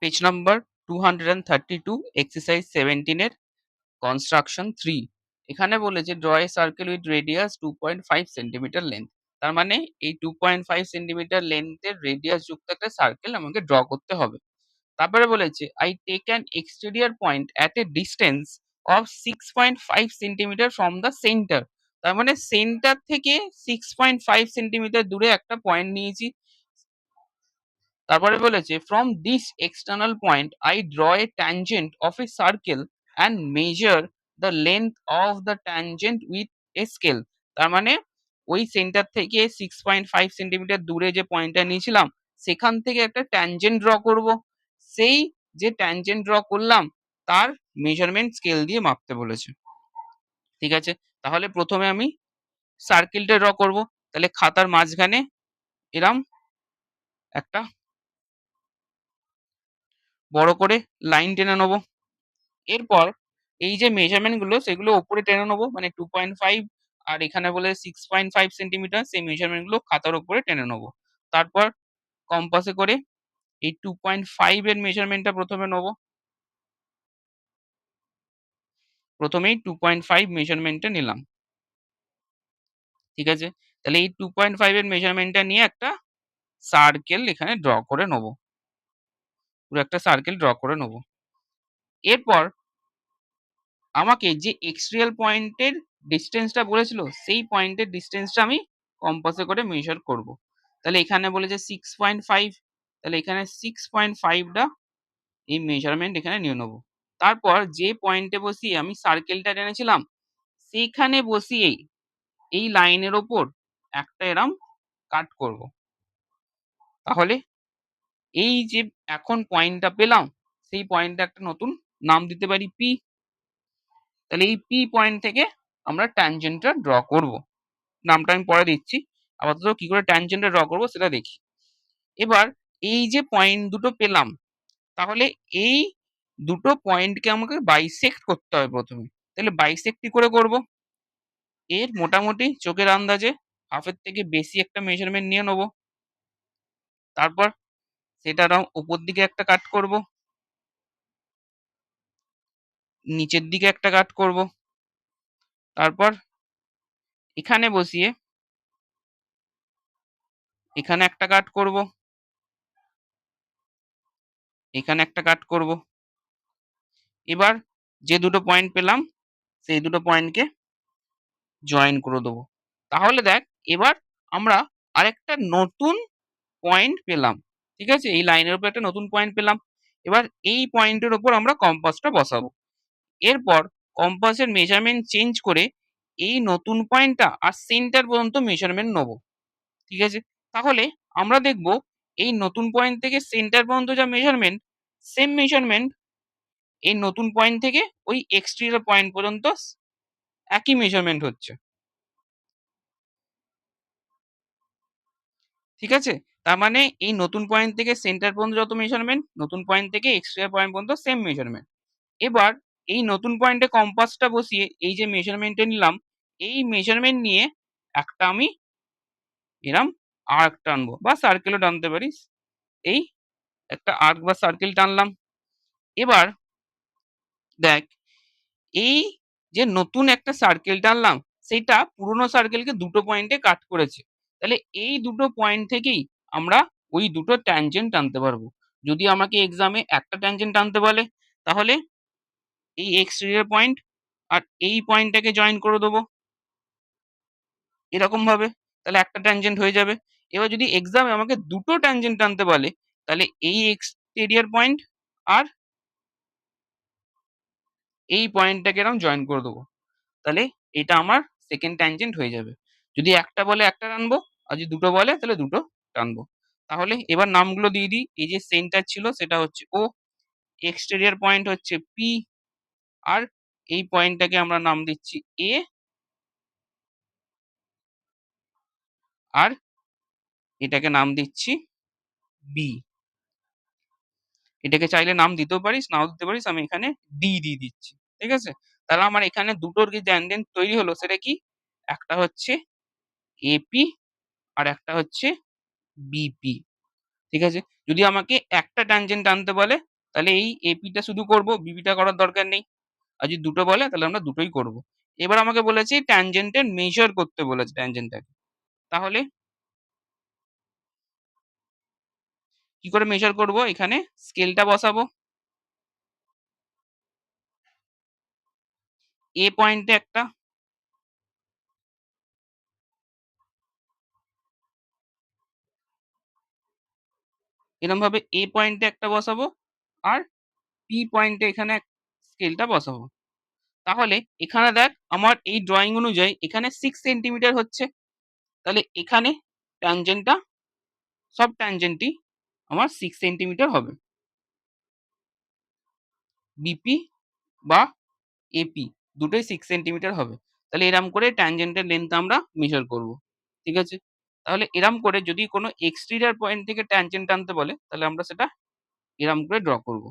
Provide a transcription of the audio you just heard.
Page number 232 exercise 17 এর construction 3। এখানে বলেছে draw A circle with radius 2.5 centimetre length. তার মানে এই 2.5 সেন্টিমিটার লেন্থের রেডিয়াস যুক্ত একটা সার্কেল আমাকে ড্র করতে হবে। তারপরে বলেছে I take an exterior point at a distance of 6.5 centimetre from the centre. তার মানে সেন্টার থেকে 6.5 সেন্টিমিটার দূরে একটা পয়েন্ট নিয়েছি। তারপরে বলেছে from this external point I draw A tangent of A circle and measure the length of the tangent with a scale. তার মানে ওই সেন্টার থেকে 6.5 সেন্টিমিটার দূরে যে পয়েন্টটা নিয়েছিলাম সেখান থেকে একটা ট্যানজেন্ট ড্র করব। সেই যে ট্যানজেন্ট ড্র করলাম তার মেজারমেন্ট স্কেল দিয়ে মাপতে বলেছে। ঠিক আছে, তাহলে প্রথমে আমি সার্কেলটা ড্র করব। তাহলে খাতার মাঝখানে এরম একটা বড় করে লাইন টেনে নেবো। এরপর এই যে মেজারমেন্ট গুলো সেগুলো ওপরে টেনে নেবো, মানে 2.5 আর এখানে বলে 6.5 সেন্টিমিটার, সেই মেজারমেন্ট গুলো খাতার ওপরে টেনে নেবো। তারপর কম্পাসে করে এই 2.5 এর মেজারমেন্টটা প্রথমে নেবো। প্রথমেই 2.5 মেজারমেন্টটা নিলাম। ঠিক আছে, তাহলে এই 2.5 এর মেজারমেন্টটা নিয়ে একটা সার্কেল এখানে ড্র করে নেবো। পুরো একটা সার্কেল ড্র করে নেবো। এরপর আমাকে যে এক্সট্রিয়াল পয়েন্টের ডিস্টেন্সটা বলেছিল সেই পয়েন্টের ডিস্টেন্সটা আমি কম্পাসে করে মেজার করব। তাহলে এখানে বলেছে 6.5, তাহলে এখানে 6.5টা এই মেজারমেন্ট এখানে নিয়ে নেবো। তারপর যে পয়েন্টে বসিয়ে আমি সার্কেলটা টেনেছিলাম সেইখানে বসিয়েই এই লাইনের ওপর একটা এরম কাট করব। তাহলে এই যে এখন পয়েন্টটা পেলাম সেই পয়েন্টটা একটা নতুন নাম দিতে পারি পি। তাহলে এই পি পয়েন্ট থেকে আমরা ট্যানজেন্টটা ড্র করব। নামটা আমি পরে দিচ্ছি, আপাতত কি করে ট্যানজেন্টটা ড্র করব সেটা দেখি। এবার এই যে পয়েন্ট দুটো পেলাম, তাহলে এই দুটো পয়েন্টকে আমাকে বাইসেক্ট করতে হবে প্রথমে। তাহলে বাইসেক্ট কি করে করব? এর মোটামুটি চোখের আন্দাজে হাফের থেকে বেশি একটা মেজারমেন্ট নিয়ে নেব। তারপর সেটার উপর দিকে একটা কাট করব, নিচের দিকে একটা কাট করব। তারপর এখানে বসিয়ে এখানে একটা কাট করব, এখানে একটা কাট করব। এবার যে দুটো পয়েন্ট পেলাম সেই দুটো পয়েন্টকে জয়েন করে দেবো। তাহলে দেখ এবার আমরা আরেকটা নতুন পয়েন্ট পেলাম। ঠিক আছে, এই লাইনের উপর একটা নতুন পয়েন্ট পেলাম। এবার এই পয়েন্টের উপর আমরা কম্পাসটা বসাবো। এরপর কম্পাসের মেজারমেন্ট চেঞ্জ করে এই নতুন পয়েন্টটা আর সেন্টার পর্যন্ত মেজারমেন্ট নেবো। ঠিক আছে, তাহলে আমরা দেখব এই নতুন পয়েন্ট থেকে সেন্টার পর্যন্ত যা মেজারমেন্ট, সেম মেজারমেন্ট এই নতুন পয়েন্ট থেকে ওই এক্সটেরিয়র পয়েন্ট পর্যন্ত একই মেজারমেন্ট হচ্ছে। ঠিক আছে, তার মানে এই নতুন পয়েন্ট থেকে সেন্টার পর্যন্ত যত মেজারমেন্ট, নতুন পয়েন্ট থেকে এক্সটেরিয়র পয়েন্ট পর্যন্ত সেম মেজারমেন্ট। এবার এই নতুন পয়েন্টে কম্পাসটা বসিয়ে এই যে মেজারমেন্টটা নিলাম এই মেজারমেন্ট নিয়ে একটা আমি এরম আর্ক টানবো বা সার্কেলও টানতে পারিস। এই একটা আর্ক বা সার্কেল টানলাম। এবার দেখ এই যে নতুন একটা সার্কেল টানলাম সেটা পুরোনো সার্কেলকে দুটো পয়েন্টে কাট করেছে। তাহলে এই দুটো পয়েন্ট থেকেই আমরা ওই দুটো ট্যানজেন্ট টানতে পারবো। যদি আমাকে এক্সামে একটা ট্যানজেন্ট টানতে বলে তাহলে এই এক্সটেরিয়র পয়েন্ট আর এই পয়েন্টটাকে জয়েন করে দেবো এরকম ভাবে, তাহলে একটা ট্যানজেন্ট হয়ে যাবে। এবার যদি এক্সামে আমাকে দুটো ট্যানজেন্ট টানতে বলে তাহলে এই এক্সটেরিয়র পয়েন্ট আর এই পয়েন্টটাকে এরকম জয়েন করে দেবো। তাহলে এটা আমার সেকেন্ড ট্যানজেন্ট হয়ে যাবে। যদি একটা বলে একটা টানবো আর যদি দুটো বলে তাহলে দুটো টানবো। তাহলে এবার নামগুলো দিয়ে দিই। এই যে সেন্টার ছিল সেটা হচ্ছে ও, এক্সটেরিয়র পয়েন্ট হচ্ছে পি, আর এই পয়েন্টটাকে আমরা নাম দিচ্ছি এ, আর এটাকে নাম দিচ্ছি বি। এটাকে চাইলে নাম দিতেও পারিস নাও দিতে পারিস, আমি এখানে ডি দিয়ে দিচ্ছি। ঠিক আছে, তাহলে আমার এখানে দুটোর যে ট্যানজেন্ট তৈরি হলো সেটা কি, একটা হচ্ছে এপি আর একটা হচ্ছে বিপি। ঠিক আছে, যদি আমাকে একটা ট্যানজেন্ট টানতে বলে তাহলে এই এপিটা শুধু করব, বিপিটা করার দরকার নেই। আর যদি দুটো বলে তাহলে আমরা দুটোই করব। এবার আমাকে বলেছে ট্যানজেন্টের মেজার করতে বলেছে ট্যানজেন্টটাকে। তাহলে কি করে মেজার করব? এখানে স্কেলটা বসাবো। এ পয়েন্টে একটা, এরমভাবে এ পয়েন্টে একটা বসাবো আর পি পয়েন্টে এখানে স্কেলটা বসাবো। তাহলে এখানে দেখ আমার এই ড্রয়িং অনুযায়ী এখানে 6 সেন্টিমিটার হচ্ছে। তাহলে এখানে ট্যানজেন্টটা, সব ট্যানজেন্টই আমার 6 সেন্টিমিটার হবে। বিপি বা এপি দুটোই 6 সেন্টিমিটার হবে। তাহলে এরম করে ট্যানজেন্টের লেন্থ আমরা মেজার করব। ঠিক আছে? তাহলে এরম করে যদি কোনো এক্সটেরিয়র পয়েন্ট থেকে ট্যানজেন্ট টানতে বলে তাহলে আমরা সেটা এরম করে ড্র করব।